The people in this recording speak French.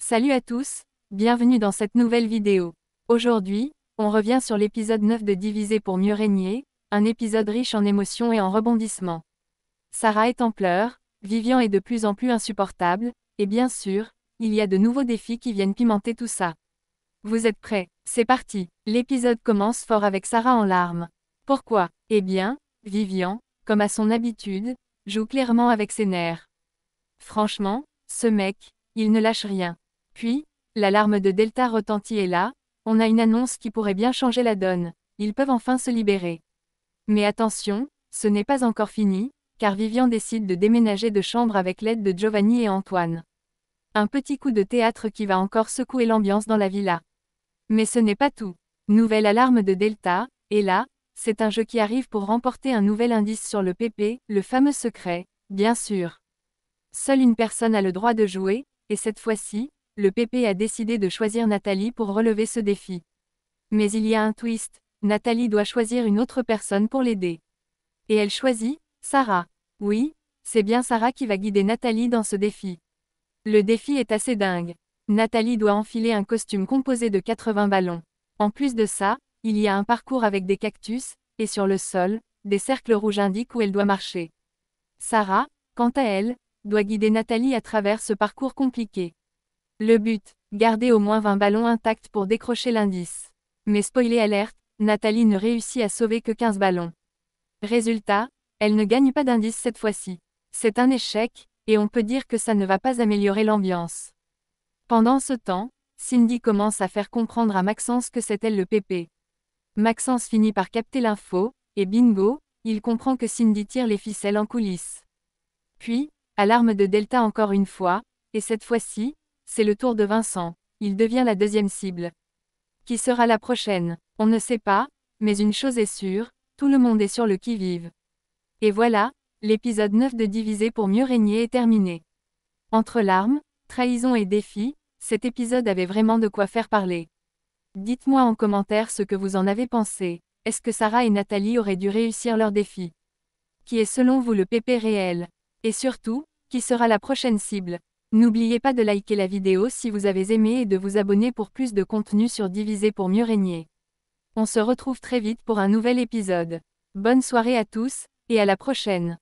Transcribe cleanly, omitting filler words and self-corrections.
Salut à tous, bienvenue dans cette nouvelle vidéo. Aujourd'hui, on revient sur l'épisode 9 de Diviser pour mieux régner, un épisode riche en émotions et en rebondissements. Sarah est en pleurs, Vivian est de plus en plus insupportable, et bien sûr, il y a de nouveaux défis qui viennent pimenter tout ça. Vous êtes prêts? C'est parti. L'épisode commence fort avec Sarah en larmes. Pourquoi? Eh bien, Vivian, comme à son habitude, joue clairement avec ses nerfs. Franchement, ce mec, il ne lâche rien. Puis, l'alarme de Delta retentit et là, on a une annonce qui pourrait bien changer la donne. Ils peuvent enfin se libérer. Mais attention, ce n'est pas encore fini, car Vivian décide de déménager de chambre avec l'aide de Giovanni et Antoine. Un petit coup de théâtre qui va encore secouer l'ambiance dans la villa. Mais ce n'est pas tout. Nouvelle alarme de Delta, et là, c'est un jeu qui arrive pour remporter un nouvel indice sur le PP, le fameux secret, bien sûr. Seule une personne a le droit de jouer, et cette fois-ci, le PP a décidé de choisir Nathalie pour relever ce défi. Mais il y a un twist, Nathalie doit choisir une autre personne pour l'aider. Et elle choisit, Sarah. Oui, c'est bien Sarah qui va guider Nathalie dans ce défi. Le défi est assez dingue. Nathalie doit enfiler un costume composé de 80 ballons. En plus de ça, il y a un parcours avec des cactus, et sur le sol, des cercles rouges indiquent où elle doit marcher. Sarah, quant à elle, doit guider Nathalie à travers ce parcours compliqué. Le but, garder au moins 20 ballons intacts pour décrocher l'indice. Mais spoiler alerte, Nathalie ne réussit à sauver que 15 ballons. Résultat, elle ne gagne pas d'indice cette fois-ci. C'est un échec, et on peut dire que ça ne va pas améliorer l'ambiance. Pendant ce temps, Cindy commence à faire comprendre à Maxence que c'est elle le PP. Maxence finit par capter l'info, et bingo, il comprend que Cindy tire les ficelles en coulisses. Puis, alarme de Delta encore une fois, et cette fois-ci, c'est le tour de Vincent, il devient la deuxième cible. Qui sera la prochaine? On ne sait pas, mais une chose est sûre, tout le monde est sur le qui-vive. Et voilà, l'épisode 9 de Diviser pour mieux régner est terminé. Entre larmes, trahison et défis, cet épisode avait vraiment de quoi faire parler. Dites-moi en commentaire ce que vous en avez pensé. Est-ce que Sarah et Nathalie auraient dû réussir leur défi? Qui est selon vous le PP réel? Et surtout, qui sera la prochaine cible? N'oubliez pas de liker la vidéo si vous avez aimé et de vous abonner pour plus de contenu sur Diviser pour mieux régner. On se retrouve très vite pour un nouvel épisode. Bonne soirée à tous, et à la prochaine.